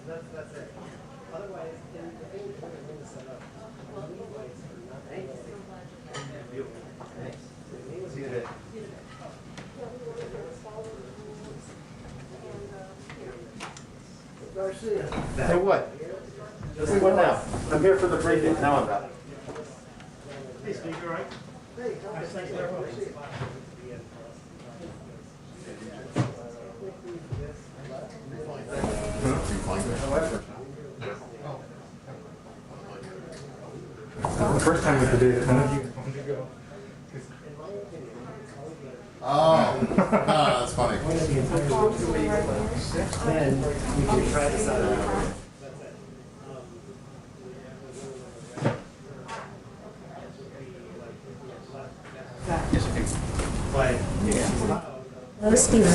That's it. Otherwise, the thing is going to set up. See you today. Garcia. Hey, what? What now? I'm here for the briefing. Now I'm back. Hey, Steve, you all right? Hey, how Nice, thanks, are very you? The first time with the data, none of you wanted to go. Oh, no, that's funny. Then we can try this out. Hello, Steve.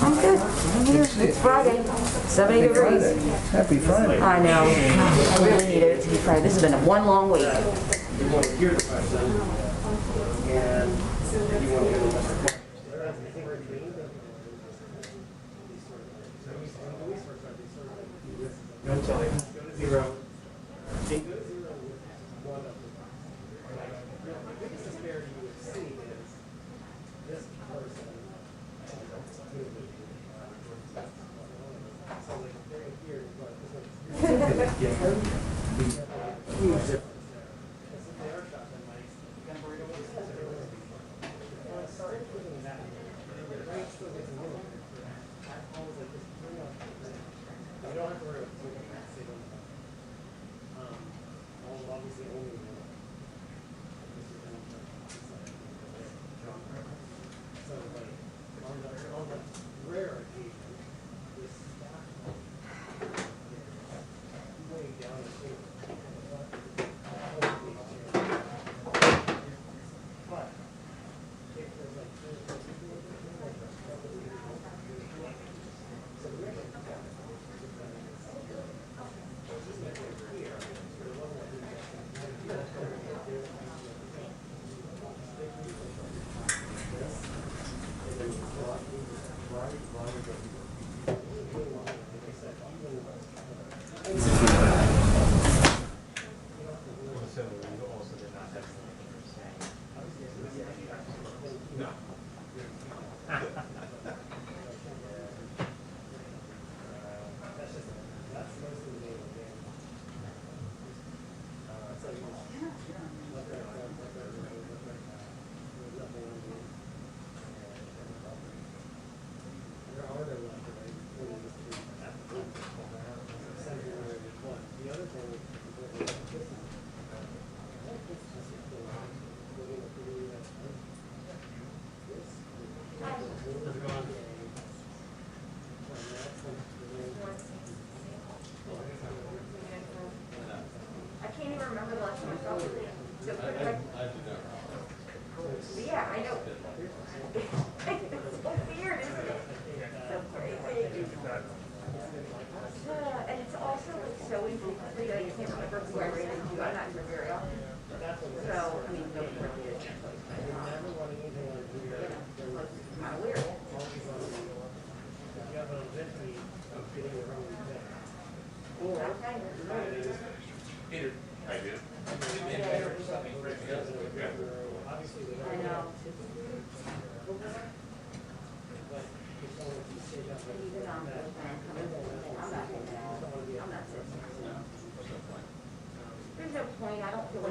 I'm good. I'm here. It's Friday. 70 degrees. Happy Friday. I know. I really needed it to be Friday. This has been one long week. You want to hear the question, and you want to hear the question. Don't tell him. Go to zero. Go to zero with one of them. The biggest disparity you would see is this person. So like they're here, but this one's huge difference.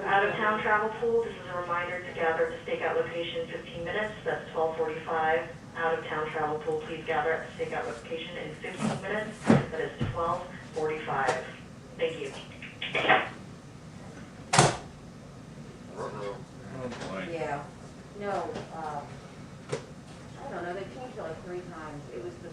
Out-of-town travel pool, this is a reminder to gather at the stakeout location in 15 minutes. That's 12:45. Out-of-town travel pool, please gather at the stakeout location in 15 minutes. That is 12:45. Thank you. Yeah. No, I don't know. They changed it like 3 times. It was the...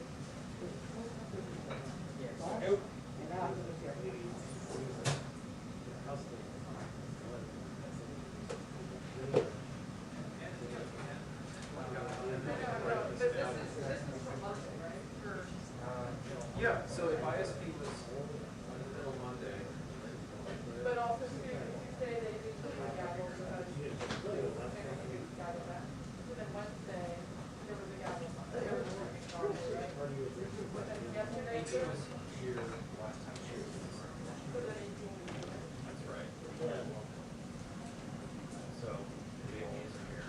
Yeah, so if ISP was until Monday. But also Tuesday they do the gavel because then Wednesday there was a gavel. There was a Yesterday, 18 was here last time. so then 18. That's right. So, the APs are here.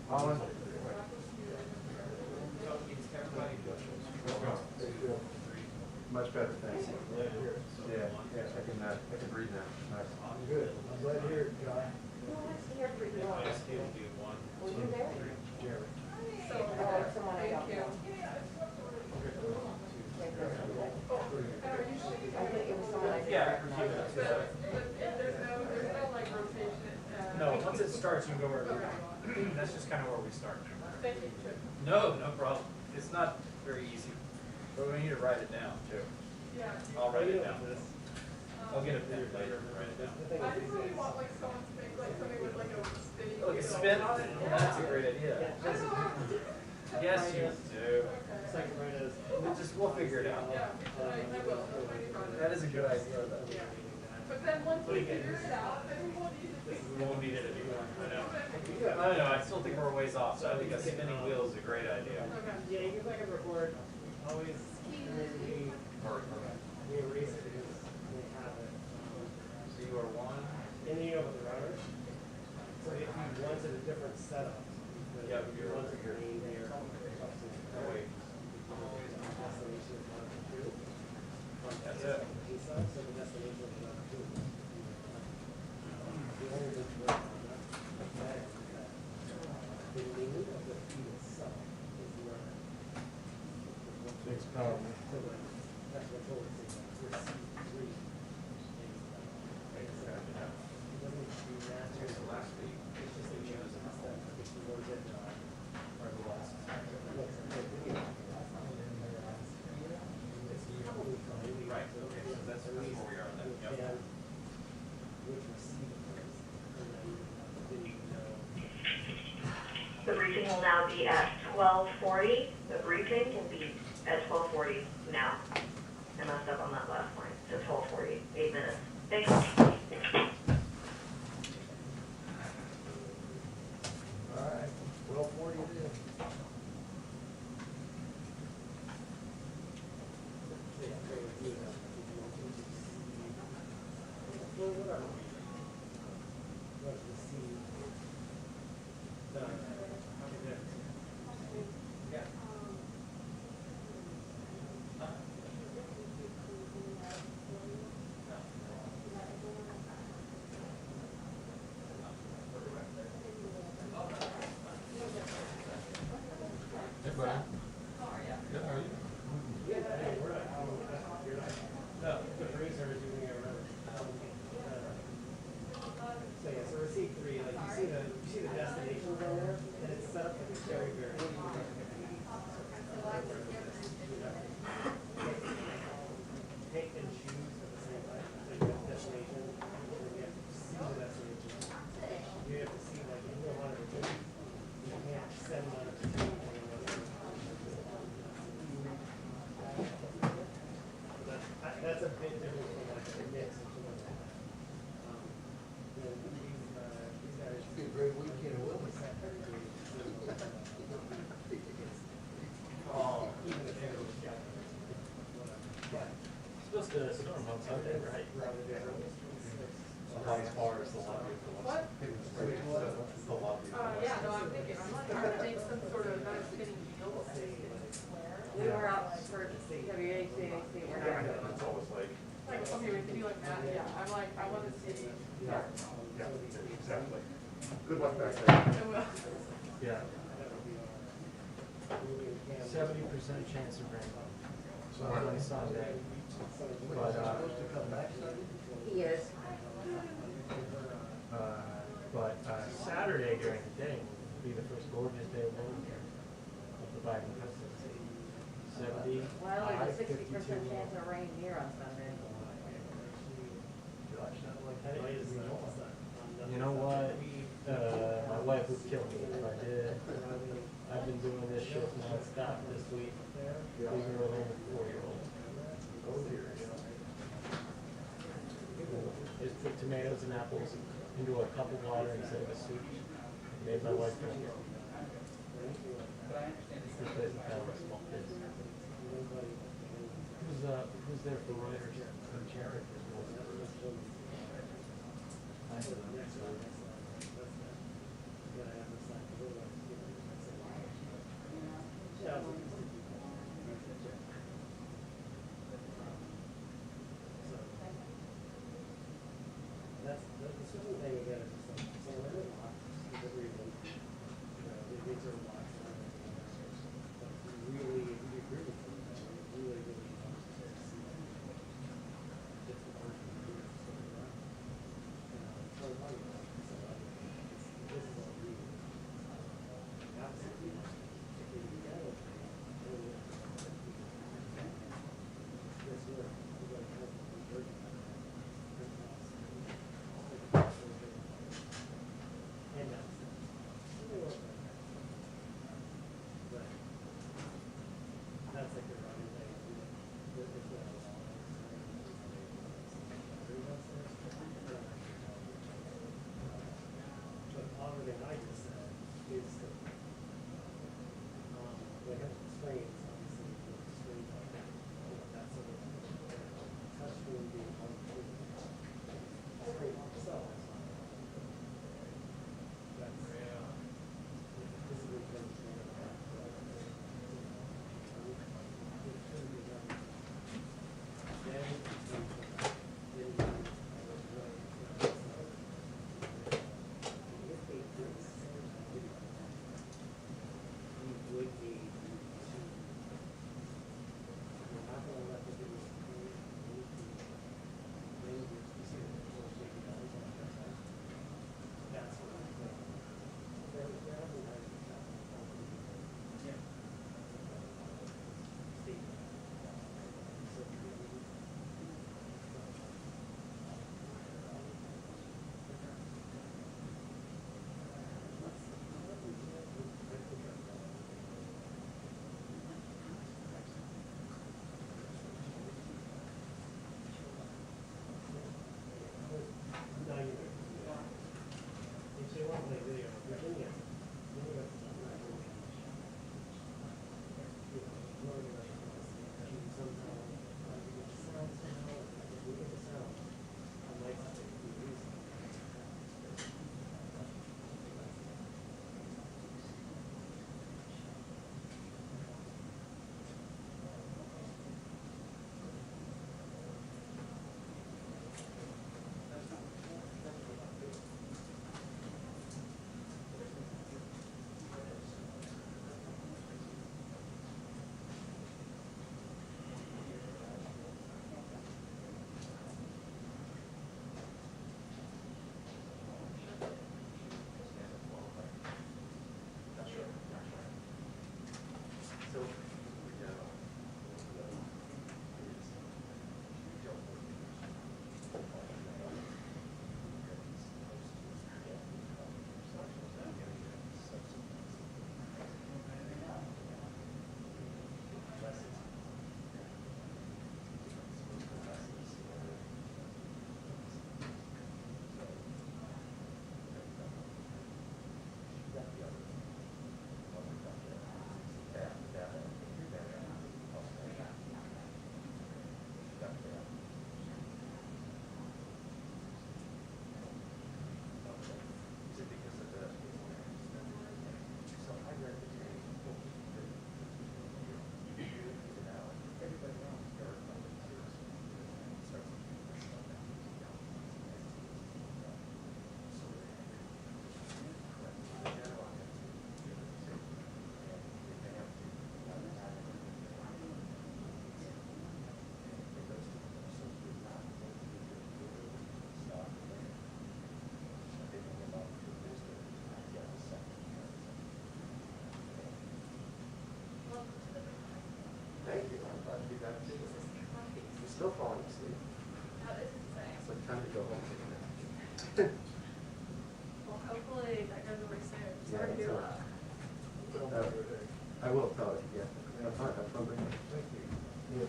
Colin? So, it's everybody goes to 3. Much better, thanks. Yeah, I can breathe now. Nice. Good. I'm glad to hear it, John. Who was here for you? ISP will do 1, Were 2, you there? 3. Jeremy. So, Someone I thank don't you. know. Oh, usually, I think it was someone I didn't Yeah. recognize. there's no like rotation. No, once it starts, you can go wherever you want. That's just kind of where we start now. Thank you, Chip. No, no problem. It's not very easy. But we need to write it down too. Yeah. I'll write it down. This. I'll get a pen later and write it down. The thing I is, just really want like someone to make like something with like a spinning. Like a wheel spin? on it. That's a great idea. I don't know how to do it. Yes, you do. it's like right as. We'll figure it out. Yeah, I will. That's my new project. That is a good idea though. Yeah. But then once we figure it out, then we won't need it. We won't need it anymore. I know. I don't know. I still think we're a ways off, so I think a spinning wheel is a great idea. Okay. Yeah, you can back and record, always, we erase it because we have it. So you are 1. And you know with the router, so if you wanted a different setup, Yep, you you're wanted here. your name here. Oh, wait. Destination is 1 2. That's it. Inside, so the destination is 1 2. The only thing to work on that is that the name of the feed itself is not. Thanks, Colin. So like, that's what told us, receive 3. It doesn't do that. So last week, It's just a we chose step. If you want it, or the last. it's probably fine. Right, okay, so that's where we are on that. Yep. And which receiver is, and then you know. The briefing will now be at 12:40. The briefing can be at 12:40 now. I messed up on that last line. So 12:40, 8 minutes. Thanks. All right, 12:40 it is. Well, whatever. Let's receive. Done. Yeah. Hey, buddy. Good, how are you? Yeah, hey, we're not, you're not, no, the producer is doing it around. So yeah, so receipt 3, like you see the destinations on there, and it's set up like a very, very. Pick and choose at the same time, like you have destination, and then you have to see the destination. You have to see like, if you want to do, you can't send one to two. That's a bit different from like a mix or something like that. These guys. Be a great weekend, will it? Oh, even if it was together. But. Supposed to storm on Sunday, right? Rather different. How far is the lobby? What? The lobby. Yeah, no, I'm thinking, I'm like trying to make some sort of not spinning wheel. We were out for WACAC, we're not. It's always like. Like, okay, we can do like that, yeah, I'm like, I wanna see. Yeah, exactly. Good luck back there. I will. Yeah. 70% chance of rain. So on Sunday. But, Supposed to come back Sunday? He is. Saturday during the day will be the first gorgeous day of the Biden presidency. 70. Well, there's a 60% chance of rain here on Sunday. You know what? My wife would kill me if I did. I've been doing this shit nonstop this week. Leaving her alone with a 4-year-old. Just put tomatoes and apples into a cup of water instead of a soup. Made my wife drink it. If they have a small business. Who's there for Reuters? Jared. I said, That's the certain thing again is just like, so when it locks, for every reason, these are locked and everything. But really, if you agree with them, really see just the person who is sort of that. So funny, this is all we absolutely if you get it, this work, everybody has to be very that's like the running thing. It's not a long but other than I just said is that they have screens, obviously, with the screen like that. That's sort of touch screen being on the screen itself. That's this is what comes from Still falling asleep. It's like time to go home. Well, hopefully that goes away soon. Yeah, Sorry to do that's that. I will tell it, yeah. Have fun, bring it. Thank you. Yeah.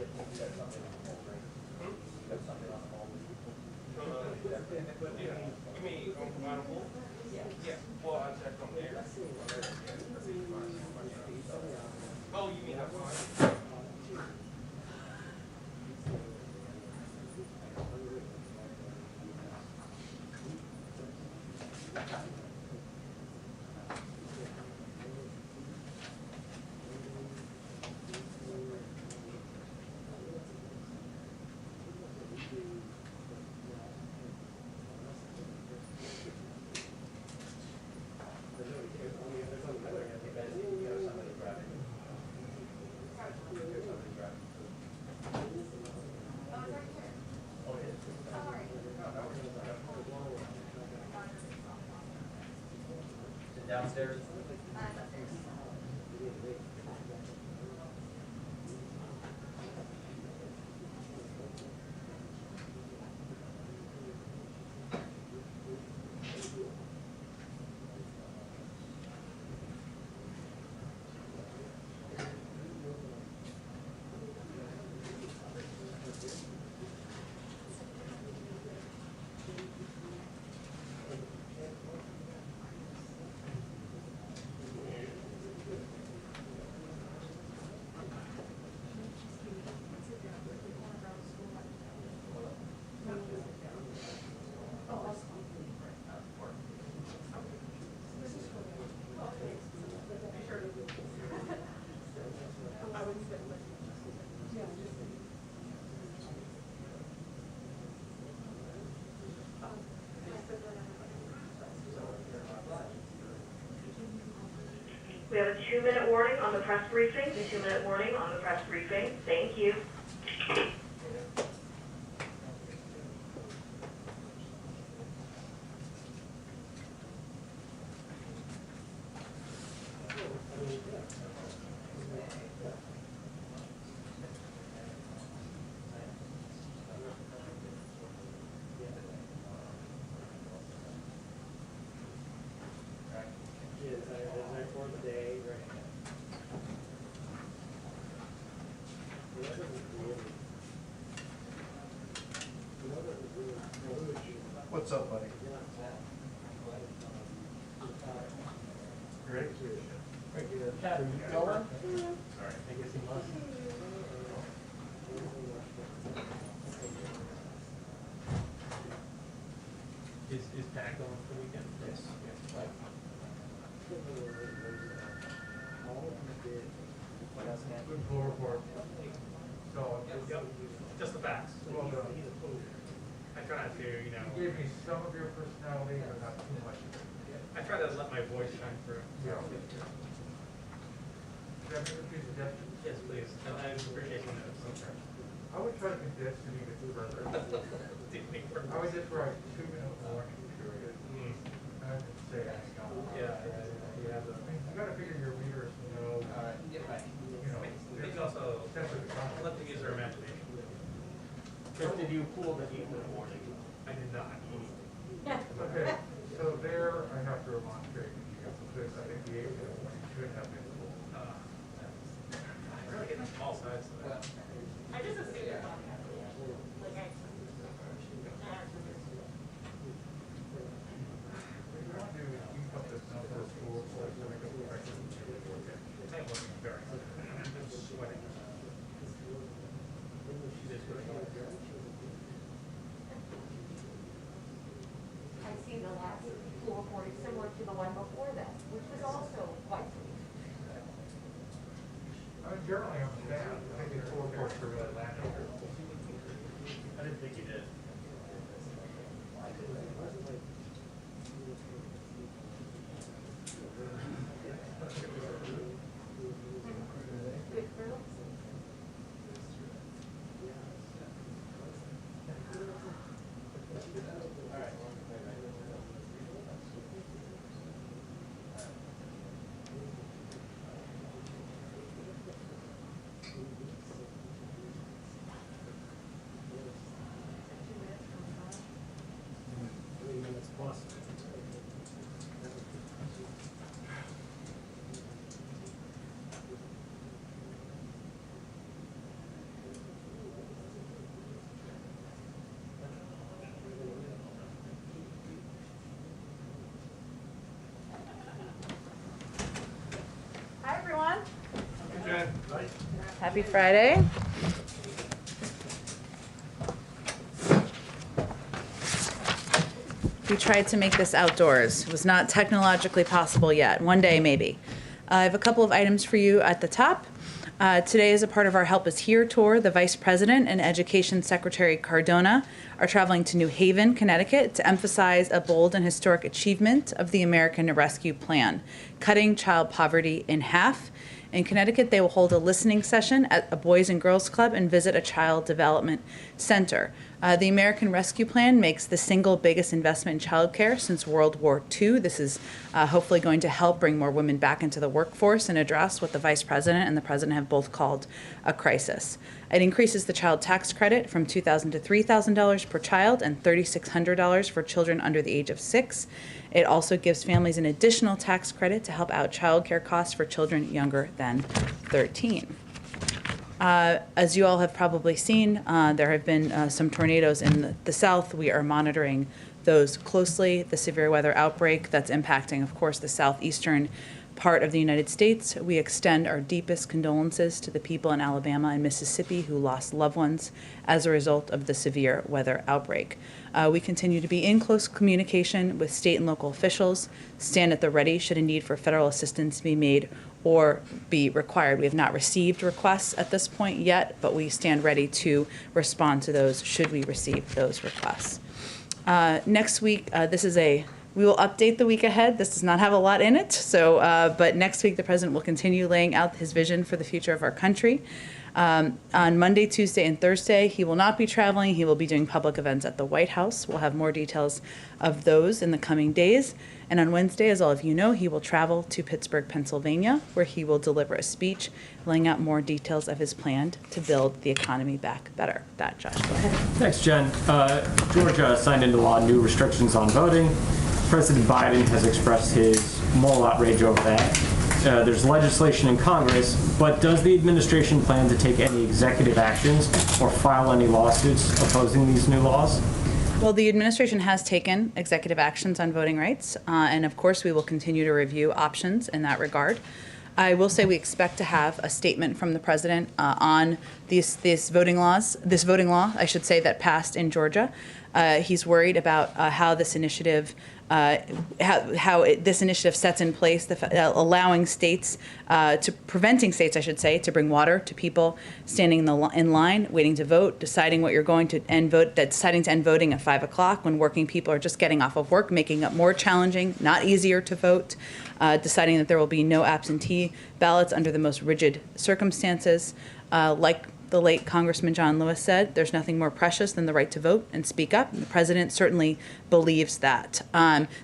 You mean compatible? Yeah. Well, I checked on there. Oh, you mean that's fine? Downstairs. We have a 2-minute warning on the press briefing. A 2-minute warning on the press briefing. Thank you. What's up, buddy? You ready? Regular cat, are you going? Sorry. I guess he must. Is Pat going for the weekend? Yes. Right. What else, man? Good full report. So, Yep. Just the facts. well done. I try not to, you know. You gave me some of your personality, but not too much. I try to let my voice shine through. Yeah. Can I make a few suggestions? Yes, please. And I appreciate the notes. I would try to condense it even further. I would just write 2-minute warning period. I would say, Yeah. you gotta figure your readers know, you know, Maybe also sense of the content. let them use their imagination. Chris, did you pull the 8-minute warning? I did not. Okay, so there I have to remonstrate with you, because I think the 8-minute warning should have been full. We're really getting small sides of that. I just assumed it. Like I. If you want to keep up this number of full reports, I think it's actually okay. That wasn't very good. I'm just sweating. I've seen the last pool report is similar to the one before that, which was also quite brief. I mean, generally I'm sad, I think it's full reports are really landing. I didn't think you did. Good for them. Happy Friday. We tried to make this outdoors. It was not technologically possible yet. One day, maybe. I have a couple of items for you at the top. Today, as a part of our Help Us Here tour, the Vice President and Education Secretary Cardona are traveling to New Haven, Connecticut to emphasize a bold and historic achievement of the American Rescue Plan, cutting child poverty in half. In Connecticut, they will hold a listening session at a Boys and Girls Club and visit a child development center. The American Rescue Plan makes the single biggest investment in childcare since World War II. This is hopefully going to help bring more women back into the workforce and address what the Vice President and the President have both called a crisis. It increases the child tax credit from $2,000 to $3,000 per child and $3,600 for children under the age of 6. It also gives families an additional tax credit to help out childcare costs for children younger than 13. As you all have probably seen, there have been some tornadoes in the south. We are monitoring those closely. The severe weather outbreak that's impacting, of course, the southeastern part of the United States. We extend our deepest condolences to the people in Alabama and Mississippi who lost loved ones as a result of the severe weather outbreak. We continue to be in close communication with state and local officials, stand at the ready should a need for federal assistance be made or be required. We have not received requests at this point yet, but we stand ready to respond to those should we receive those requests. Next week, we will update the week ahead. This does not have a lot in it, but next week the President will continue laying out his vision for the future of our country. On Monday, Tuesday, and Thursday, he will not be traveling. He will be doing public events at the White House. We'll have more details of those in the coming days. And on Wednesday, as all of you know, he will travel to Pittsburgh, Pennsylvania, where he will deliver a speech laying out more details of his plan to build the economy back better. That, Josh, go ahead. Thanks, Jen. Georgia signed into law new restrictions on voting. President Biden has expressed his moral outrage over that. There's legislation in Congress, but does the administration plan to take any executive actions or file any lawsuits opposing these new laws? Well, the administration has taken executive actions on voting rights, and of course we will continue to review options in that regard. I will say we expect to have a statement from the president on this voting law, I should say, that passed in Georgia. He's worried about how this initiative this initiative sets in place, allowing states, preventing states, I should say, to bring water to people standing in line, waiting to vote, deciding what you're going to end vote, deciding to end voting at 5 o'clock when working people are just getting off of work, making it more challenging, not easier to vote, deciding that there will be no absentee ballots under the most rigid circumstances, like the late Congressman John Lewis said, there's nothing more precious than the right to vote and speak up. The president certainly believes that.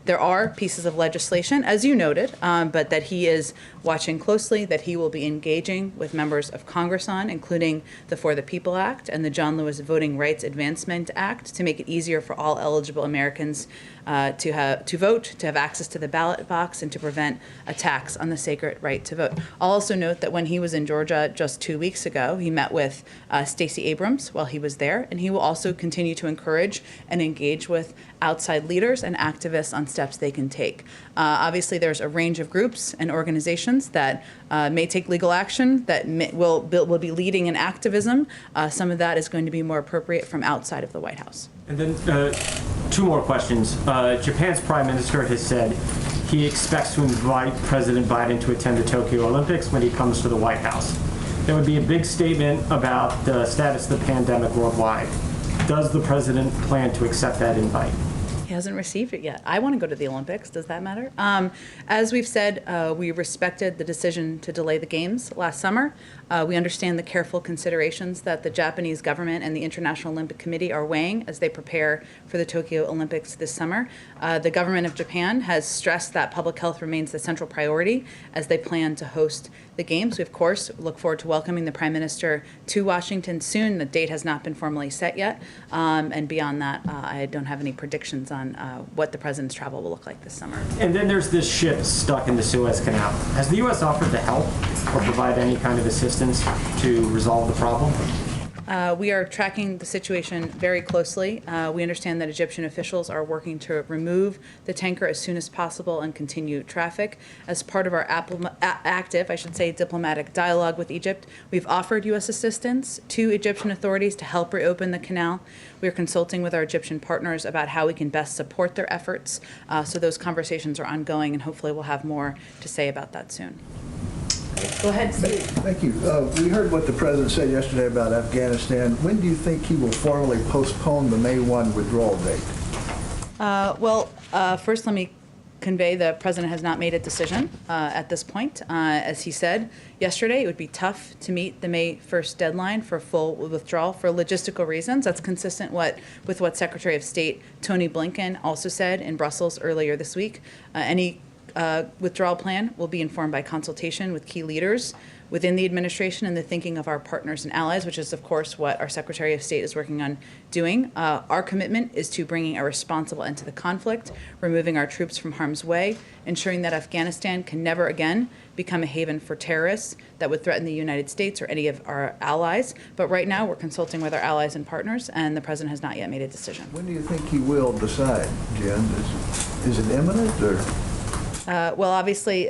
There are pieces of legislation, as you noted, but that he is watching closely, that he will be engaging with members of Congress on, including the For the People Act and the John Lewis Voting Rights Advancement Act, to make it easier for all eligible Americans to vote, to have access to the ballot box, and to prevent attacks on the sacred right to vote. I'll also note that when he was in Georgia just 2 weeks ago, he met with Stacey Abrams while he was there, and he will also continue to encourage and engage with outside leaders and activists on steps they can take. Obviously, there's a range of groups and organizations that may take legal action, that will be leading in activism. Some of that is going to be more appropriate from outside of the White House. And then 2 more questions. Japan's prime minister has said he expects to invite President Biden to attend the Tokyo Olympics when he comes to the White House. That would be a big statement about the status of the pandemic worldwide. Does the president plan to accept that invite? He hasn't received it yet. I want to go to the Olympics. Does that matter? As we've said, we respected the decision to delay the games last summer. We understand the careful considerations that the Japanese government and the International Olympic Committee are weighing as they prepare for the Tokyo Olympics this summer. The government of Japan has stressed that public health remains the central priority as they plan to host the games. We, of course, look forward to welcoming the Prime Minister to Washington soon. The date has not been formally set yet. And beyond that, I don't have any predictions on what the President's travel will look like this summer. And then there's this ship stuck in the Suez Canal. Has the U.S. offered to help or provide any kind of assistance to resolve the problem? We are tracking the situation very closely. We understand that Egyptian officials are working to remove the tanker as soon as possible and continue traffic. As part of our active, diplomatic dialogue with Egypt, we've offered U.S. assistance to Egyptian authorities to help reopen the canal. We are consulting with our Egyptian partners about how we can best support their efforts. So those conversations are ongoing, and hopefully we'll have more to say about that soon. Go ahead, Steve. Thank you. We heard what the President said yesterday about Afghanistan. When do you think he will formally postpone the May 1 withdrawal date? First let me convey the President has not made a decision at this point. As he said yesterday, it would be tough to meet the May 1st deadline for full withdrawal for logistical reasons. That's consistent with what Secretary of State Tony Blinken also said in Brussels earlier this week. Any withdrawal plan will be informed by consultation with key leaders within the administration and the thinking of our partners and allies, which is, of course, what our Secretary of State is working on doing. Our commitment is to bringing a responsible end to the conflict, removing our troops from harm's way, ensuring that Afghanistan can never again become a haven for terrorists that would threaten the United States or any of our allies. But right now, we're consulting with our allies and partners, and the President has not yet made a decision. When do you think he will decide, Jen? Is it imminent, or? Obviously,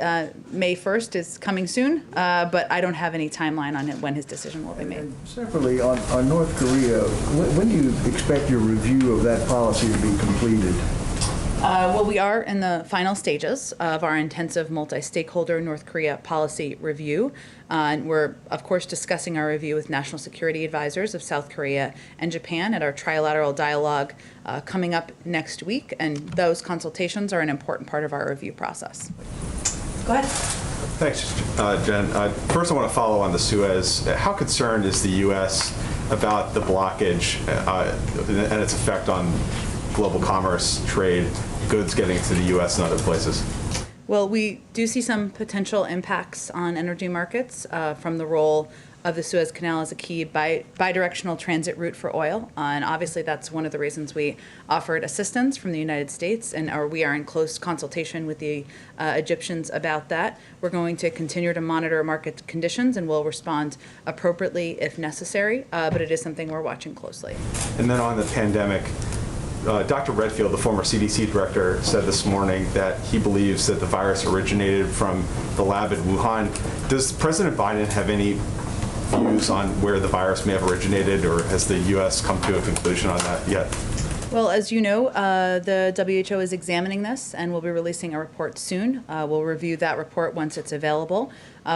May 1st is coming soon, but I don't have any timeline on when his decision will be made. And separately, on North Korea, when do you expect your review of that policy to be completed? We are in the final stages of our intensive multi-stakeholder North Korea policy review. And we're, of course, discussing our review with national security advisors of South Korea and Japan at our trilateral dialogue coming up next week. And those consultations are an important part of our review process. Go ahead. Thanks, Jen. First, I want to follow on the Suez. How concerned is the U.S. about the blockage and its effect on global commerce, trade, goods getting to the U.S. and other places? Well, we do see some potential impacts on energy markets from the role of the Suez Canal as a key bidirectional transit route for oil. And obviously, that's one of the reasons we offered assistance from the United States, and we are in close consultation with the Egyptians about that. We're going to continue to monitor market conditions, and we'll respond appropriately if necessary, but it is something we're watching closely. And then on the pandemic, Dr. Redfield, the former CDC director, said this morning that he believes that the virus originated from the lab in Wuhan. Does President Biden have any views on where the virus may have originated, or has the U.S. come to a conclusion on that yet? Well, as you know, the WHO is examining this, and we'll be releasing a report soon. We'll review that report once it's available.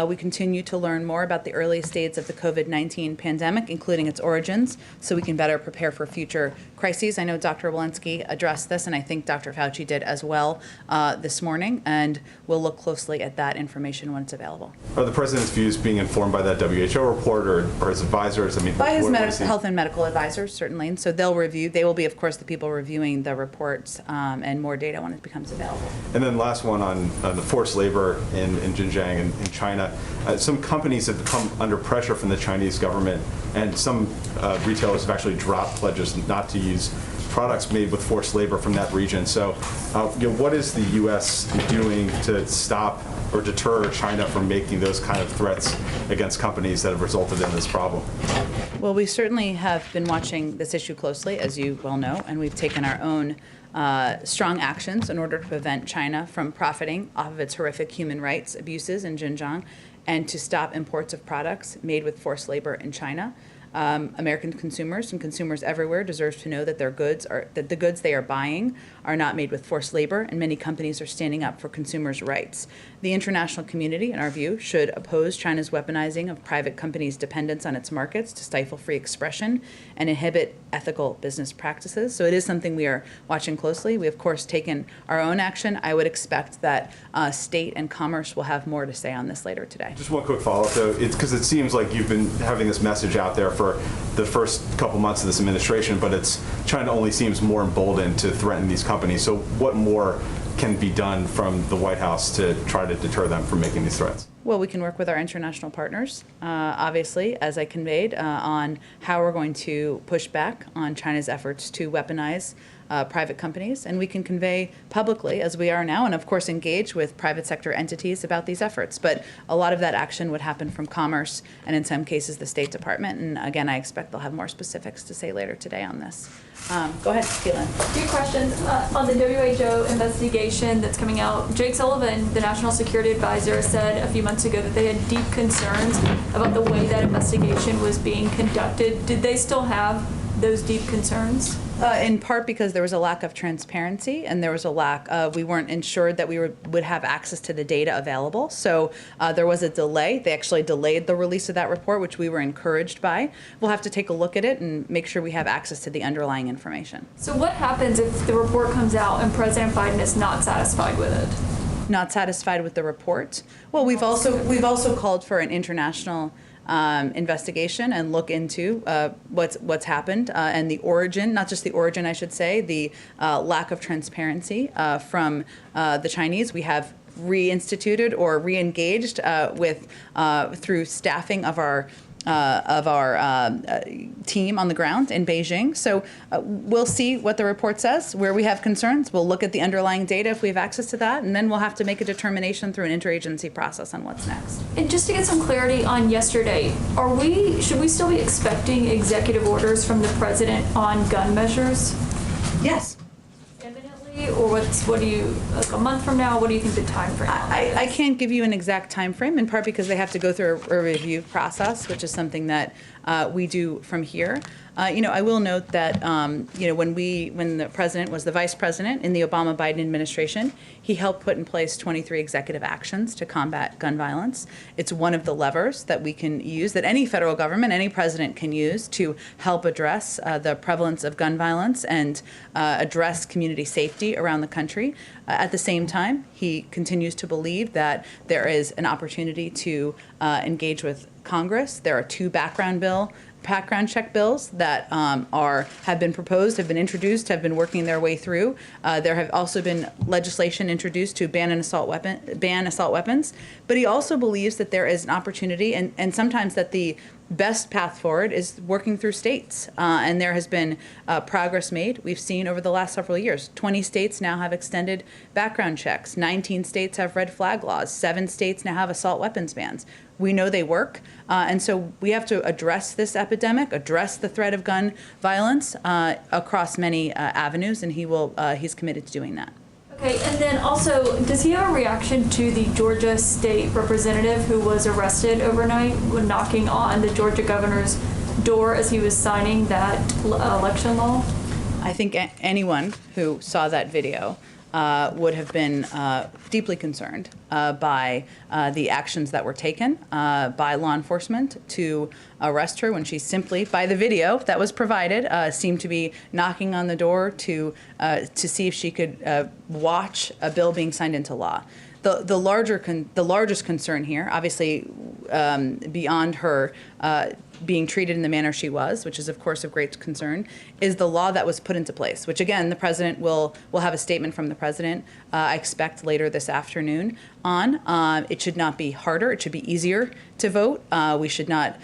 We continue to learn more about the early stages of the COVID-19 pandemic, including its origins, so we can better prepare for future crises. I know Dr. Walensky addressed this, and I think Dr. Fauci did as well this morning, and we'll look closely at that information when it's available. Are the president's views being informed by that WHO report or his advisors? I mean, by his health and medical advisors, certainly, and so they'll review. They will be, of course, the people reviewing the reports and more data when it becomes available. And then last one on the forced labor in Xinjiang in China. Some companies have come under pressure from the Chinese government, and some retailers have actually dropped pledges not to use products made with forced labor from that region. So what is the U.S. doing to stop or deter China from making those kind of threats against companies that have resulted in this problem? Well, we certainly have been watching this issue closely, as you well know, and we've taken our own strong actions in order to prevent China from profiting off of its horrific human rights abuses in Xinjiang and to stop imports of products made with forced labor in China. American consumers and consumers everywhere deserve to know that the goods they are buying are not made with forced labor, and many companies are standing up for consumers' rights. The international community, in our view, should oppose China's weaponizing of private companies' dependence on its markets to stifle free expression and inhibit ethical business practices. So it is something we are watching closely. We, of course, taken our own action. I would expect that state and commerce will have more to say on this later today. Just one quick follow-up, though. It's because it seems like you've been having this message out there for the first couple months of this administration, but China only seems more emboldened to threaten these companies. So what more can be done from the White House to try to deter them from making these threats? Well, we can work with our international partners, obviously, as I conveyed, on how we're going to push back on China's efforts to weaponize private companies, and we can convey publicly, as we are now, and of course engage with private sector entities about these efforts. But a lot of that action would happen from Commerce and in some cases the State Department. And again, I expect they'll have more specifics to say later today on this. Go ahead, Caitlin. Two questions on the WHO investigation that's coming out. Jake Sullivan, the National Security Advisor, said a few months ago that they had deep concerns about the way that investigation was being conducted. Did they still have those deep concerns? In part because there was a lack of transparency and there was a lack of, we weren't ensured that we would have access to the data available. So there was a delay. They actually delayed the release of that report, which we were encouraged by. We'll have to take a look at it and make sure we have access to the underlying information. So what happens if the report comes out and President Biden is not satisfied with it? Not satisfied with the report? Well, we've also called for an international investigation and look into what's happened and the origin, not just the origin, I should say, the lack of transparency from the Chinese. We have reinstituted or re-engaged with through staffing of our team on the ground in Beijing. So we'll see what the report says. Where we have concerns, we'll look at the underlying data if we have access to that, and then we'll have to make a determination through an interagency process on what's next. And just to get some clarity on yesterday, should we still be expecting executive orders from the president on gun measures? Yes. Or what do you, like a month from now, what do you think the time frame is? I can't give you an exact time frame, in part because they have to go through a review process, which is something that we do from here. I will note that when the president was the vice president in the Obama-Biden administration, he helped put in place 23 executive actions to combat gun violence. It's one of the levers that we can use, that any federal government, any president can use to help address the prevalence of gun violence and address community safety around the country. At the same time, he continues to believe that there is an opportunity to engage with Congress. There are two background check bills that have been proposed, have been introduced, have been working their way through. There have also been legislation introduced to ban assault weapons. But he also believes that there is an opportunity, and sometimes that the best path forward is working through states. And there has been progress made. We've seen over the last several years, 20 states now have extended background checks. 19 states have red flag laws. 7 states now have assault weapons bans. We know they work. And so we have to address this epidemic, address the threat of gun violence across many avenues, and he's committed to doing that. Okay, and then also, does he have a reaction to the Georgia state representative who was arrested overnight when knocking on the Georgia governor's door as he was signing that election law? I think anyone who saw that video would have been deeply concerned by the actions that were taken by law enforcement to arrest her when she simply, by the video that was provided, seemed to be knocking on the door to see if she could watch a bill being signed into law. The largest concern here, obviously, beyond her being treated in the manner she was, which is of course of great concern, is the law that was put into place, which again, the president will have a statement from the president, I expect later this afternoon on. It should not be harder, it should be easier to vote. We should not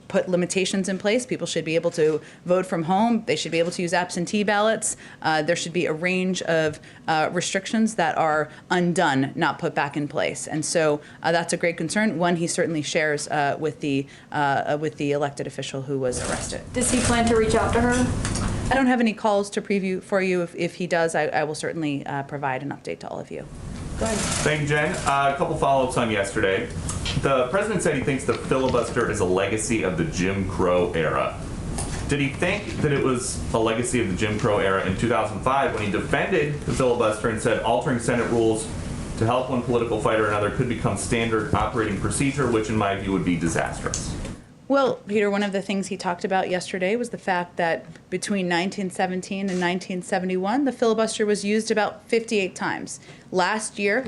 put limitations in place. People should be able to vote from home. They should be able to use absentee ballots. There should be a range of restrictions that are undone, not put back in place. And so that's a great concern. One he certainly shares with the elected official who was arrested. Does he plan to reach out to her? I don't have any calls to preview for you. If he does, I will certainly provide an update to all of you. Go ahead. Thank you, Jen. A couple follow-ups on yesterday. The president said he thinks the filibuster is a legacy of the Jim Crow era. Did he think that it was a legacy of the Jim Crow era in 2005 when he defended the filibuster and said altering Senate rules to help one political fighter or another could become standard operating procedure, which in my view would be disastrous? Well, Peter, one of the things he talked about yesterday was the fact that between 1917 and 1971, the filibuster was used about 58 times. Last year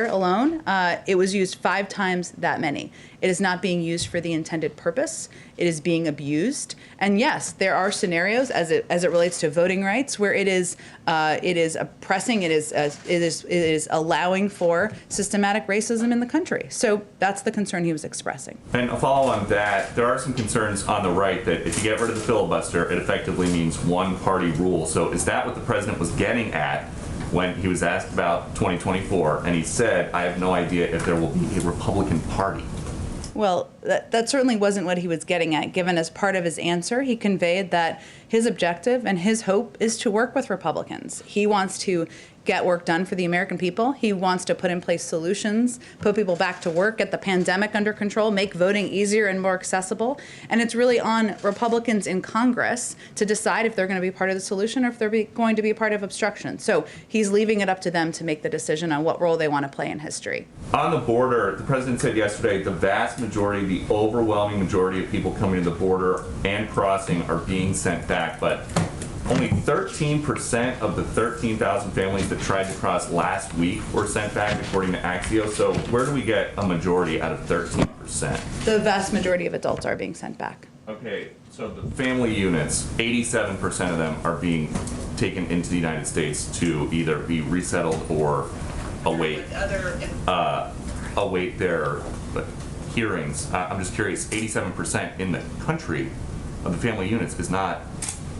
alone, it was used 5 times that many. It is not being used for the intended purpose. It is being abused. And yes, there are scenarios as it relates to voting rights where it is oppressing. It is allowing for systematic racism in the country. So that's the concern he was expressing. And a follow on that, there are some concerns on the right that if you get rid of the filibuster, it effectively effectively means one-party rule. So is that what the president was getting at when he was asked about 2024 and he said, I have no idea if there will be a Republican Party? Well, that certainly wasn't what he was getting at, given as part of his answer, he conveyed that his objective and his hope is to work with Republicans. He wants to get work done for the American people. He wants to put in place solutions, put people back to work, get the pandemic under control, make voting easier and more accessible. And it's really on Republicans in Congress to decide if they're going to be part of the solution or if they're going to be part of obstruction. So he's leaving it up to them to make the decision on what role they want to play in history. On the border, the president said yesterday the vast majority, the overwhelming majority of people coming to the border and crossing are being sent back, but only 13% of the 13,000 families that tried to cross last week were sent back, according to Axios. So where do we get a majority out of 13%? The vast majority of adults are being sent back. Okay, so the family units, 87% of them are being taken into the United States to either be resettled or await their hearings. I'm just curious, 87% in the country of the family units is not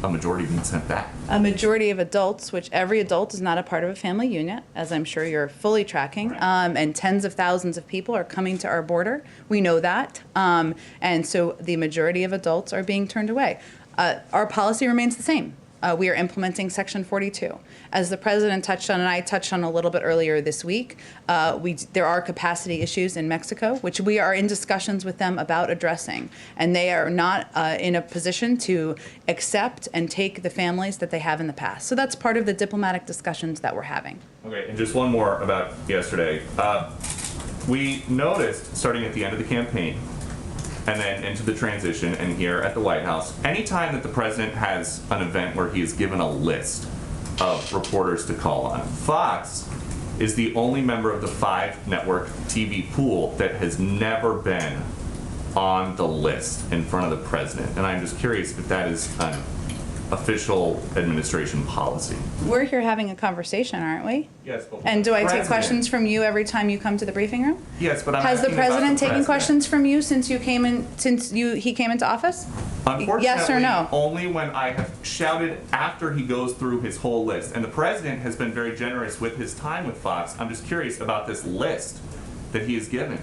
a majority being sent back. A majority of adults, which every adult is not a part of a family unit, as I'm sure you're fully tracking, and tens of thousands of people are coming to our border. We know that. And so the majority of adults are being turned away. Our policy remains the same. We are implementing Section 42. As the president touched on, and I touched on a little bit earlier this week, there are capacity issues in Mexico, which we are in discussions with them about addressing. And they are not in a position to accept and take the families that they have in the past. So that's part of the diplomatic discussions that we're having. Okay, and just one more about yesterday. We noticed, starting at the end of the campaign, and then into the transition and here at the White House, anytime that the president has an event where he is given a list of reporters to call on, Fox is the only member of the 5-network TV pool that has never been on the list in front of the president. And I'm just curious if that is an official administration policy. We're here having a conversation, aren't we? Yes, but and do I take questions from you every time you come to the briefing room? Yes, but I'm Has the asking about president taken president. questions from you since you came in? He came into office? Unfortunately, yes or no? Only when I have shouted after he goes through his whole list. And the president has been very generous with his time with Fox. I'm just curious about this list that he has given.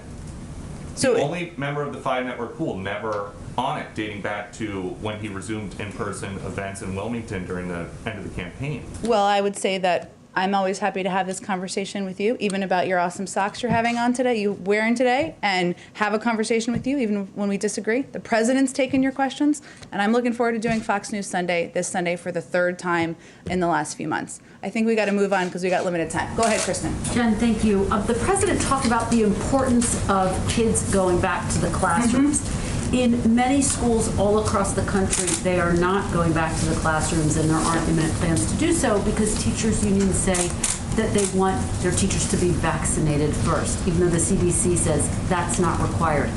So the only member of the 5-network pool never on it, dating back to when he resumed in-person events in Wilmington during the end of the campaign. Well, I would say that I'm always happy to have this conversation with you, even about your awesome socks you're having on today, you wearing today, and have a conversation with you, even when we disagree. The president's taken your questions, and I'm looking forward to doing Fox News Sunday this Sunday for the 3rd time in the last few months. I think we got to move on because we got limited time. Go ahead, Kristen. Jen, thank you. The president talked about the importance of kids going back to the classrooms. In many schools all across the country, they are not going back to the classrooms, and there aren't imminent plans to do so because teachers' unions say that they want their teachers to be vaccinated first, even though the CDC says that's not required.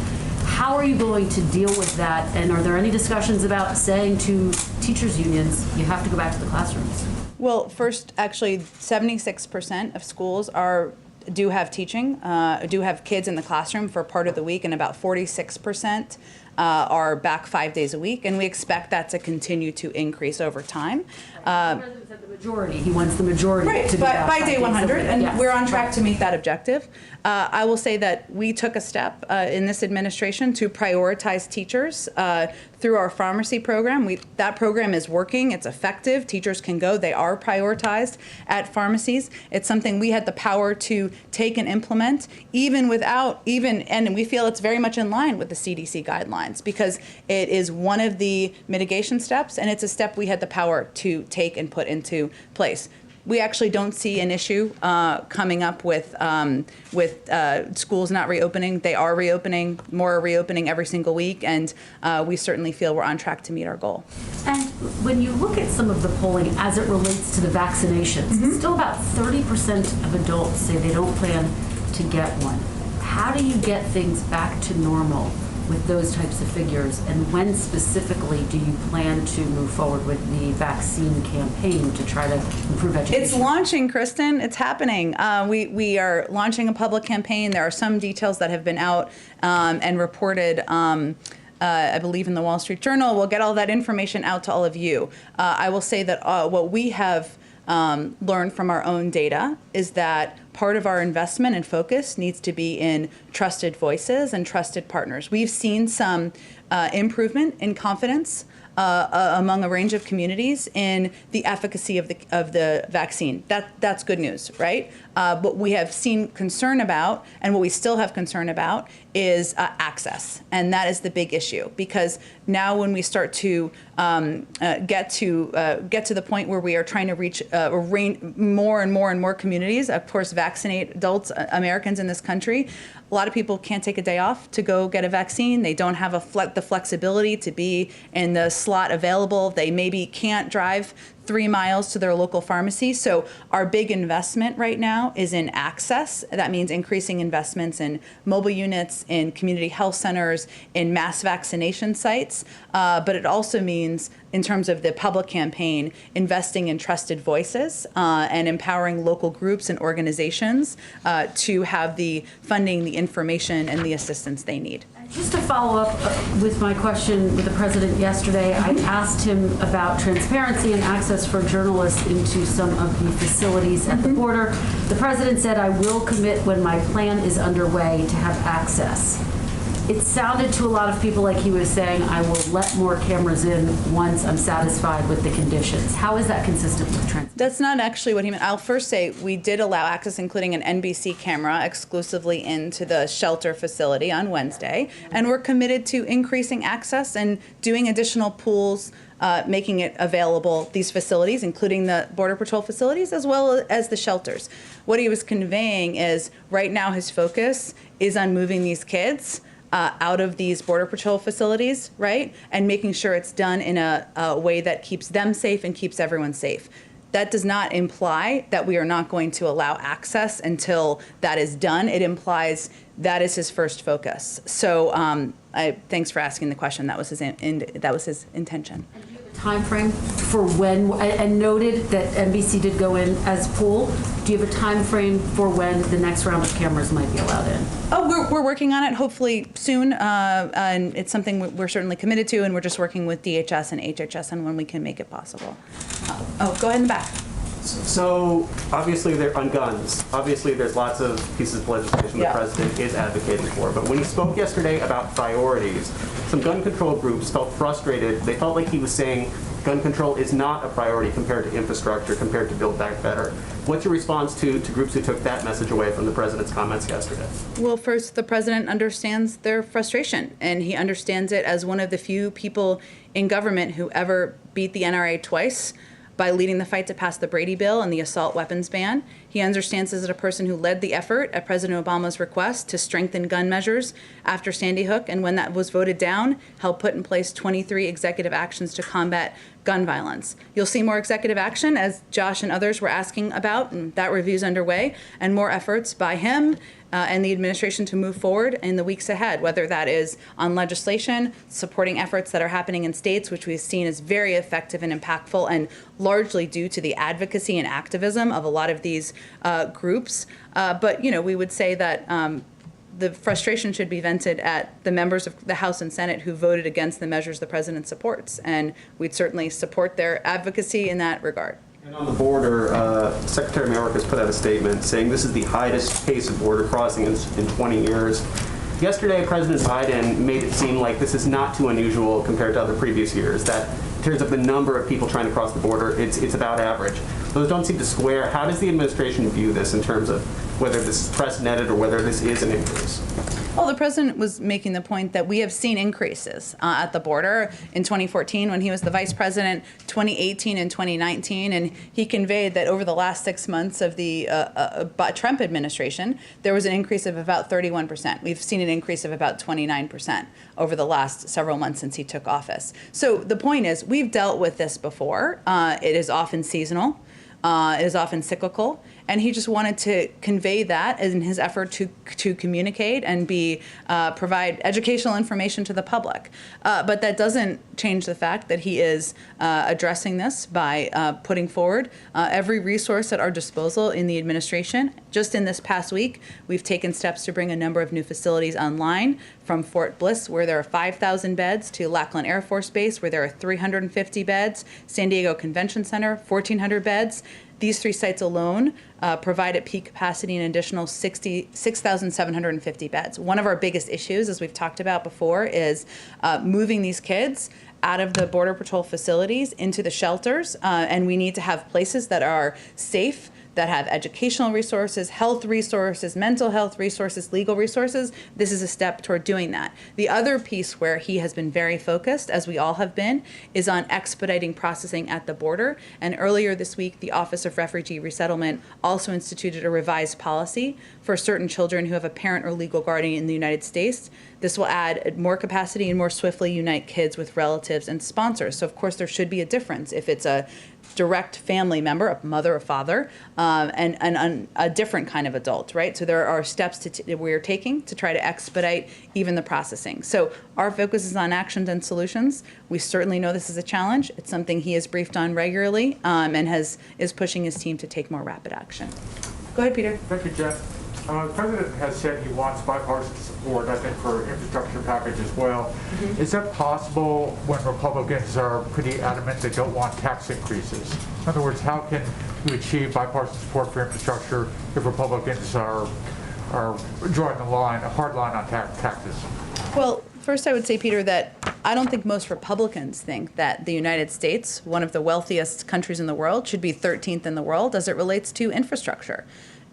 How are you going to deal with that, and are there any discussions about saying to teachers' unions, you have to go back to the classrooms? Well, first, actually, 76% of schools do have teaching, do have kids in the classroom for part of the week, and about 46% are back 5 days a week, and we expect that to continue to increase over time. The president said the majority. He wants the majority right, to be by day 100, and yes. we're on track to meet that objective. I will say that we took a step in this administration to prioritize teachers through our pharmacy program. That program is working. It's effective. Teachers can go. They are prioritized at pharmacies. It's something we had the power to take and implement, and we feel it's very much in line with the CDC guidelines because it is one of the mitigation steps, and it's a step we had the power to take and put into place. We actually don't see an issue coming up with schools not reopening. They are reopening. More are reopening every single week, and we certainly feel we're on track to meet our goal. And when you look at some of the polling as it relates to the vaccinations, still about 30% of adults say they don't plan to get one. How do you get things back to normal with those types of figures, and when specifically do you plan to move forward with the vaccine campaign to try to improve education? It's launching, Kristen. It's happening. We are launching a public campaign. There are some details that have been out and reported I believe in the Wall Street Journal. We'll get all that information out to all of you. I will say that what we have learned from our own data is that part of our investment and focus needs to be in trusted voices and trusted partners. We've seen some improvement in confidence among a range of communities in the efficacy of the vaccine. That's good news, right? What we have seen concern about, and what we still have concern about, is access, and that is the big issue. Because now, when we start to get to the point where we are trying to reach more and more communities, of course, vaccinate adults, Americans in this country. A lot of people can't take a day off to go get a vaccine. They don't have the flexibility to be in the slot available. They maybe can't drive 3 miles to their local pharmacy. So our big investment right now is in access. That means increasing investments in mobile units, in community health centers, in mass vaccination sites. But it also means, in terms of the public campaign, investing in trusted voices and empowering local groups and organizations to have the funding, the information, and the assistance they need. Just to follow up with my question with the president yesterday, I asked him about transparency and access for journalists into some of the facilities at the border. The president said, "I will commit when my plan is underway to have access." It sounded to a lot of people like he was saying, "I will let more cameras in once I'm satisfied with the conditions." How is that consistent with transparency? That's not actually what he meant. I'll first say we did allow access, including an NBC camera, exclusively into the shelter facility on Wednesday. And we're committed to increasing access and doing additional pools, making it available, these facilities, including the Border Patrol facilities, as well as the shelters. What he was conveying is right now his focus is on moving these kids out of these Border Patrol facilities, right? And making sure it's done in a way that keeps them safe and keeps everyone safe. That does not imply that we are not going to allow access until that is done. It implies that is his first focus. So thanks for asking the question. That was his intention. Time frame for when, and noted that NBC did go in as pool. Do you have a time frame for when the next round of cameras might be allowed in? Oh, we're working on it, hopefully soon, and it's something we're certainly committed to, and we're just working with DHS and HHS on when we can make it possible. Go ahead in the back. So obviously they're on guns. Obviously there's lots of pieces of legislation the president is advocating for. But when he spoke yesterday about priorities, some gun control groups felt frustrated. They felt like he was saying gun control is not a priority compared to infrastructure, compared to Build Back Better. What's your response to groups who took that message away from the president's comments yesterday? Well, first, the president understands their frustration, and he understands it as one of the few people in government who ever beat the NRA twice by leading the fight to pass the Brady Bill and the assault weapons ban. He understands as a person who led the effort at President Obama's request to strengthen gun measures after Sandy Hook, and when that was voted down, helped put in place 23 executive actions to combat gun violence. You'll see more executive action, as Josh and others were asking about, and that review's underway, and more efforts by him and the administration to move forward in the weeks ahead, whether that is on legislation, supporting efforts that are happening in states, which we've seen as very effective and impactful, and largely due to the advocacy and activism of a lot of these groups. But, we would say that the frustration should be vented at the members of the House and Senate who voted against the measures the president supports. And we'd certainly support their advocacy in that regard. And on the border, Secretary Mayorkas has put out a statement saying this is the highest pace of border crossing in 20 years. Yesterday, President Biden made it seem like this is not too unusual compared to other previous years, that in terms of the number of people trying to cross the border, it's about average. Those don't seem to square. How does the administration view this in terms of whether this is precedented or whether this is an increase? Well, the president was making the point that we have seen increases at the border in 2014 when he was the vice president, 2018 and 2019, and he conveyed that over the last 6 months of the Trump administration, there was an increase of about 31%. We've seen an increase of about 29% over the last several months since he took office. So the point is, we've dealt with this before. It is often seasonal. is often cyclical. And he just wanted to convey that in his effort to communicate and provide educational information to the public. But that doesn't change the fact that he is addressing this by putting forward every resource at our disposal in the administration. Just in this past week, we've taken steps to bring a number of new facilities online, from Fort Bliss, where there are 5,000 beds, to Lackland Air Force Base, where there are 350 beds, San Diego Convention Center, 1,400 beds. These 3 sites alone provide at peak capacity an additional 6,750 beds. One of our biggest issues, as we've talked about before, is moving these kids out of the Border Patrol facilities into the shelters, and we need to have places that are safe, that have educational resources, health resources, mental health resources, legal resources. This is a step toward doing that. The other piece where he has been very focused, as we all have been, is on expediting processing at the border. And earlier this week, the Office of Refugee Resettlement also instituted a revised policy for certain children who have a parent or legal guardian in the United States. This will add more capacity and more swiftly unite kids with relatives and sponsors. So of course there should be a difference if it's a direct family member, a mother or father, and a different kind of adult, right? So there are steps that we're taking to try to expedite even the processing. So our focus is on actions and solutions. We certainly know this is a challenge. It's something he is briefed on regularly and is pushing his team to take more rapid action. Go ahead, Peter. Thank you, Jeff. The President has said he wants bipartisan support, I think, for infrastructure package as well. Mm-hmm. Is that possible when Republicans are pretty adamant they don't want tax increases? In other words, how can you achieve bipartisan support for infrastructure if Republicans are drawing a hard line on taxes? Well, first I would say, Peter, that I don't think most Republicans think that the United States, one of the wealthiest countries in the world, should be 13th in the world as it relates to infrastructure.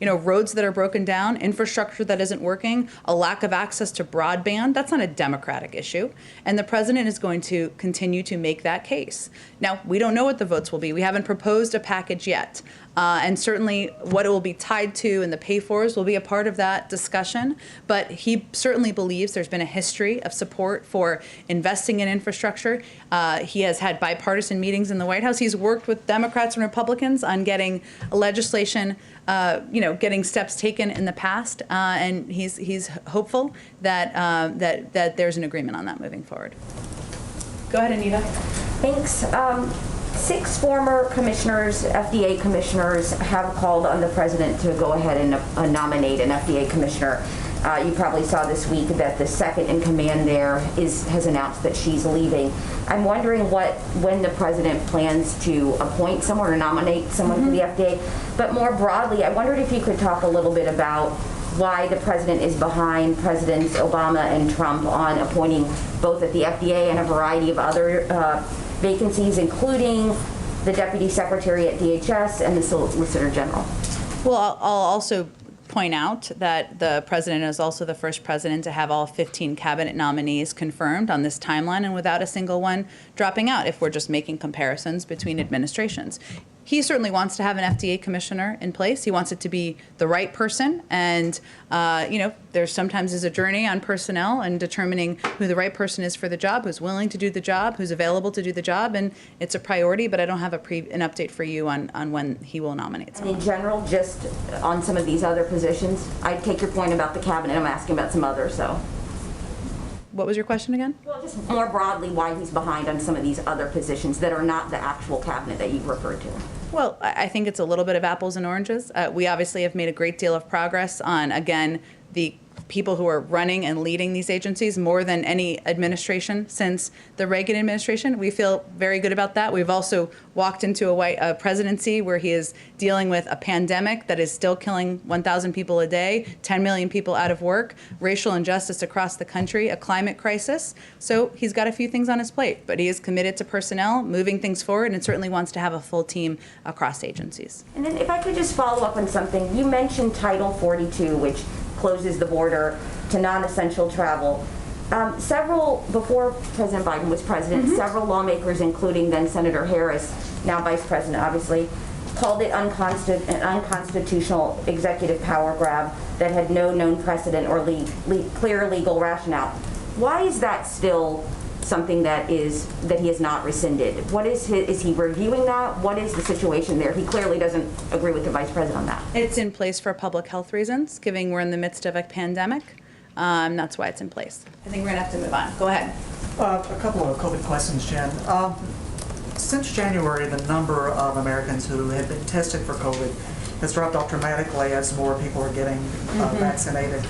You know, roads that are broken down, infrastructure that isn't working, a lack of access to broadband, that's not a Democratic issue. And the president is going to continue to make that case. Now, we don't know what the votes will be. We haven't proposed a package yet. And certainly what it will be tied to and the pay-fors will be a part of that discussion. But he certainly believes there's been a history of support for investing in infrastructure. He has had bipartisan meetings in the White House. He's worked with Democrats and Republicans on getting legislation, getting steps taken in the past. And he's hopeful that, that there's an agreement on that moving forward. Go ahead, Anita. Thanks. 6 former commissioners, FDA commissioners, have called on the president to go ahead and nominate an FDA commissioner. You probably saw this week that the second in command there has announced that she's leaving. I'm wondering when the president plans to appoint someone or nominate someone for the FDA. But more broadly, I wondered if you could talk a little bit about why the president is behind Presidents Obama and Trump on appointing both at the FDA and a variety of other vacancies, including the Deputy Secretary at DHS and the Solicitor General. Well, I'll also point out that the president is also the first president to have all 15 cabinet nominees confirmed on this timeline and without a single one dropping out, if we're just making comparisons between administrations. He certainly wants to have an FDA commissioner in place. He wants it to be the right person. And, there sometimes is a journey on personnel and determining who the right person is for the job, who's willing to do the job, who's available to do the job. And it's a priority, but I don't have an update for you on when he will nominate someone. In general, just on some of these other positions, I take your point about the cabinet. I'm asking about some others, so. What was your question again? Well, just more broadly, why he's behind on some of these other positions that are not the actual cabinet that you've referred to. Well, I think it's a little bit of apples and oranges. We obviously have made a great deal of progress on, again, the people who are running and leading these agencies more than any administration since the Reagan administration. We feel very good about that. We've also walked into a presidency where he is dealing with a pandemic that is still killing 1,000 people a day, 10 million people out of work, racial injustice across the country, a climate crisis. So he's got a few things on his plate, but he is committed to personnel, moving things forward, and certainly wants to have a full team across agencies. And then if I could just follow up on something, you mentioned Title 42, which closes the border to non-essential travel. Before President Biden was president, several lawmakers, including then Senator Harris, now Vice President, obviously, called it an unconstitutional executive power grab that had no known precedent or clear legal rationale. Why is that still something that he has not rescinded. What is he reviewing that? What is the situation there? He clearly doesn't agree with the Vice President on that. It's in place for public health reasons, given we're in the midst of a pandemic. That's why it's in place. I think we're gonna have to move on. Go ahead. A couple of COVID questions, Jen. Since January, the number of Americans who have been tested for COVID has dropped off dramatically as more people are getting vaccinated.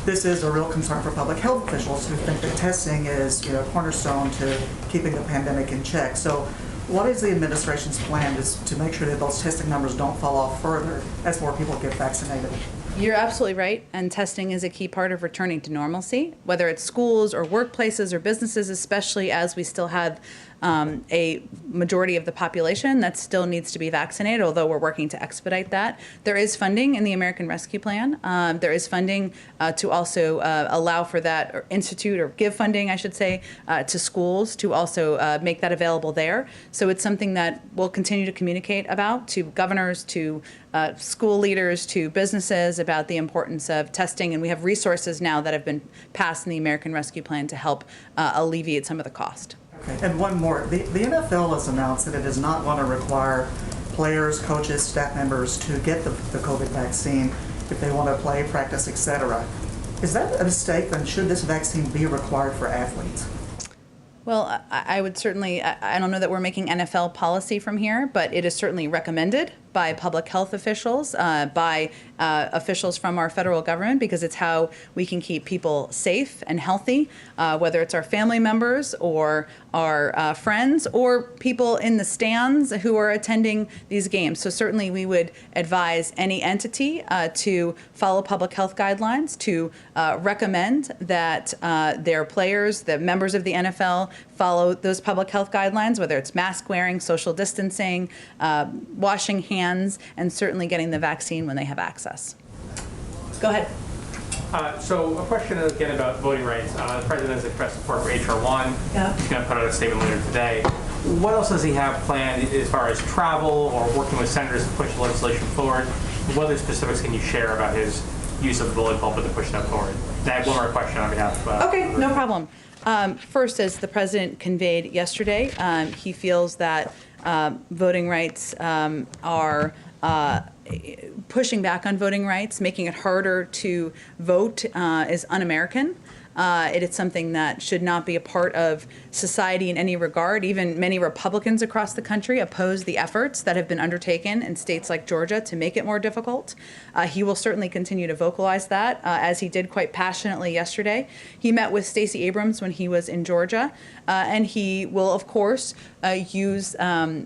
This is a real concern for public health officials who think that testing is, cornerstone to keeping the pandemic in check. So, what is the administration's plan to make sure that those testing numbers don't fall off further as more people get vaccinated? You're absolutely right, and testing is a key part of returning to normalcy, whether it's schools or workplaces or businesses, especially as we still have a majority of the population that still needs to be vaccinated, although we're working to expedite that. There is funding in the American Rescue Plan. There is funding to also allow for that, or institute, or give funding, I should say, to schools to also make that available there. So it's something that we'll continue to communicate about to governors, to school leaders, to businesses about the importance of testing. And we have resources now that have been passed in the American Rescue Plan to help alleviate some of the cost. Okay. And one more. The NFL has announced that it is not going to require players, coaches, staff members to get the COVID vaccine if they want to play, practice, etc. Is that a mistake? And should this vaccine be required for athletes? Well, I would certainly, I don't know that we're making NFL policy from here, but it is certainly recommended by public health officials, by officials from our federal government, because it's how we can keep people safe and healthy, whether it's our family members or our friends or people in the stands who are attending these games. So certainly we would advise any entity to follow public health guidelines, to recommend that their players, the members of the NFL, follow those public health guidelines, whether it's mask wearing, social distancing, washing hands, and certainly getting the vaccine when they have access. Go ahead. So a question again about voting rights. The President has expressed support for H.R. 1. Yeah. He's going to put out a statement later today. What else does he have planned as far as travel or working with senators to push the legislation forward? What other specifics can you share about his use of the bully pulpit to push that forward? And I have one more question on behalf of... Okay, no problem. First, as the President conveyed yesterday, he feels that voting rights are pushing back on voting rights, making it harder to vote is un-American. It is something that should not be a part of society in any regard. Even many Republicans across the country oppose the efforts that have been undertaken in states like Georgia to make it more difficult. He will certainly continue to vocalize that, as he did quite passionately yesterday. He met with Stacey Abrams when he was in Georgia, and he will, of course, use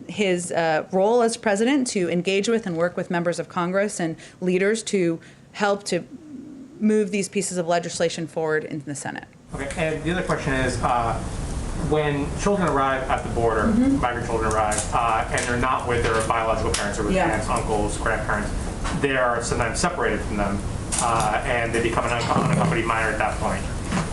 his role as president to engage with and work with members of Congress and leaders to help to move these pieces of legislation forward into the Senate. Okay, and the other question is, when children arrive at the border, migrant children arrive, and they're not with their biological parents or with aunts, uncles, grandparents, they are sometimes separated from them, and they become an unaccompanied minor at that point.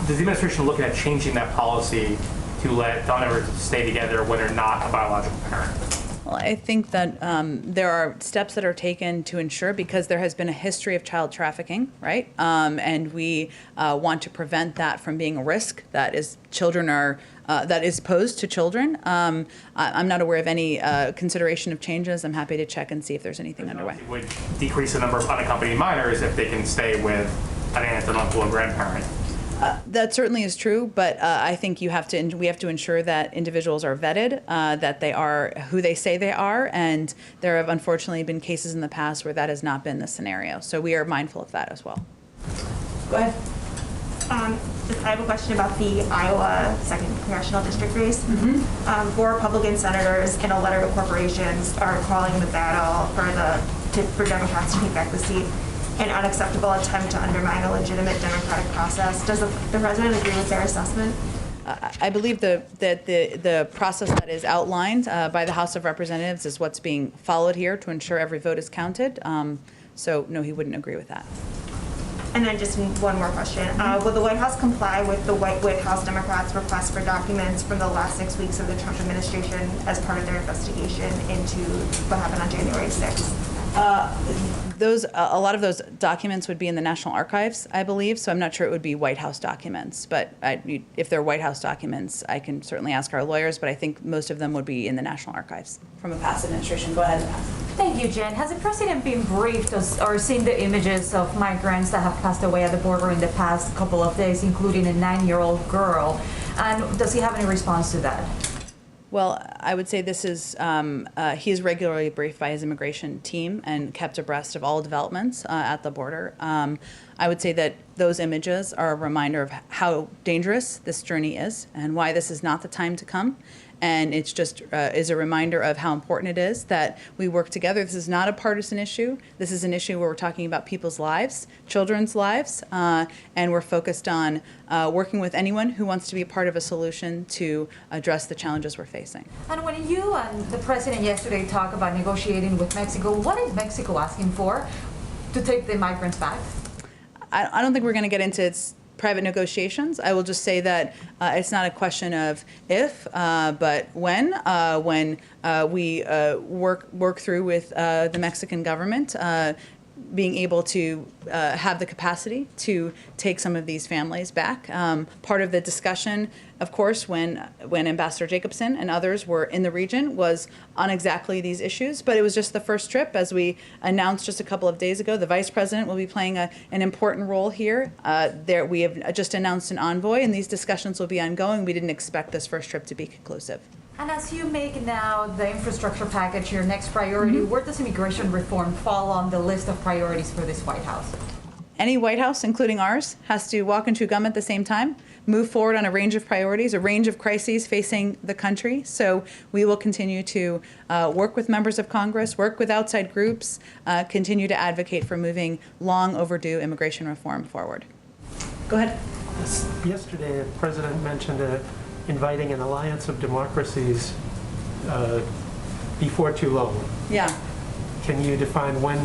Does the administration look at changing that policy to let non-immigrants stay together when they're not a biological parent? Well, I think that there are steps that are taken to ensure, because there has been a history of child trafficking, right? And we want to prevent that from being a risk that is that is posed to children. I'm not aware of any consideration of changes. I'm happy to check and see if there's anything underway. It would decrease the number of unaccompanied minors if they can stay with an aunt, an uncle, or grandparent. That certainly is true, but I think we have to ensure that individuals are vetted, that they are who they say they are, and there have unfortunately been cases in the past where that has not been the scenario. So we are mindful of that as well. Go ahead. I have a question about the Iowa 2nd Congressional District race. Four Republican senators in a letter to corporations are calling the battle for Democrats to take back the seat an unacceptable attempt to undermine a legitimate democratic process. Does the President agree with their assessment? I believe that the process that is outlined by the House of Representatives is what's being followed here to ensure every vote is counted. So no, he wouldn't agree with that. And then just one more question. Will the White House comply with the White House Democrats' request for documents from the last 6 weeks of the Trump administration as part of their investigation into what happened on January 6th? a lot of those documents would be in the National Archives, I believe, so I'm not sure it would be White House documents. But if they're White House documents, I can certainly ask our lawyers, but I think most of them would be in the National Archives from a past administration. Go ahead. Thank you, Jen. Has the president been briefed or seen the images of migrants that have passed away at the border in the past couple of days, including a 9-year-old girl? And does he have any response to that? Well, I would say this is, he is regularly briefed by his immigration team and kept abreast of all developments at the border. I would say that those images are a reminder of how dangerous this journey is and why this is not the time to come. And it's just is a reminder of how important it is that we work together. This is not a partisan issue. This is an issue where we're talking about people's lives, children's lives, and we're focused on working with anyone who wants to be a part of a solution to address the challenges we're facing. And when you and the president yesterday talked about negotiating with Mexico, what is Mexico asking for to take the migrants back? I don't think we're going to get into its private negotiations. I will just say that it's not a question of if, but when we work through with the Mexican government, being able to have the capacity to take some of these families back. Part of the discussion, of course, when Ambassador Jacobson and others were in the region was on exactly these issues, but it was just the first trip. As we announced just a couple of days ago, the Vice President will be playing an important role here. We have just announced an envoy, and these discussions will be ongoing. We didn't expect this first trip to be conclusive. And as you make now the infrastructure package your next priority, where does immigration reform fall on the list of priorities for this White House? Any White House, including ours, has to walk and chew gum at the same time, move forward on a range of priorities, a range of crises facing the country. So we will continue to work with members of Congress, work with outside groups, continue to advocate for moving long overdue immigration reform forward. Go ahead. Yesterday, the President mentioned inviting an alliance of democracies before too long. Yeah. Can you define when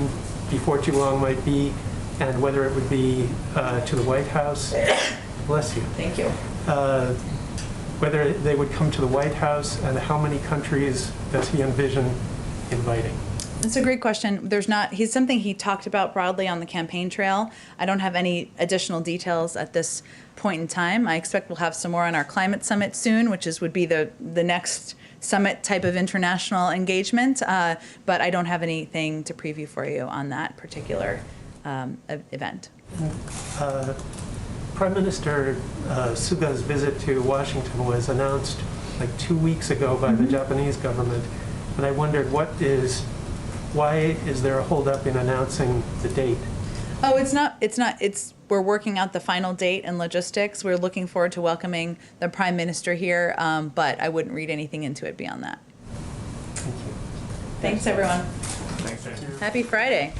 before too long might be, and whether it would be to the White House? Bless you. Thank you. Whether they would come to the White House, and how many countries does he envision inviting? That's a great question. He's something he talked about broadly on the campaign trail. I don't have any additional details at this point in time. I expect we'll have some more on our climate summit soon, which would be the next summit type of international engagement. But I don't have anything to preview for you on that particular event. Prime Minister Suga's visit to Washington was announced like 2 weeks ago by the Japanese government, and I wondered why is there a holdup in announcing the date? Oh, it's not. We're working out the final date and logistics. We're looking forward to welcoming the Prime Minister here, but I wouldn't read anything into it beyond that. Thank you. Thanks, everyone. Thanks, Jen. Happy Friday.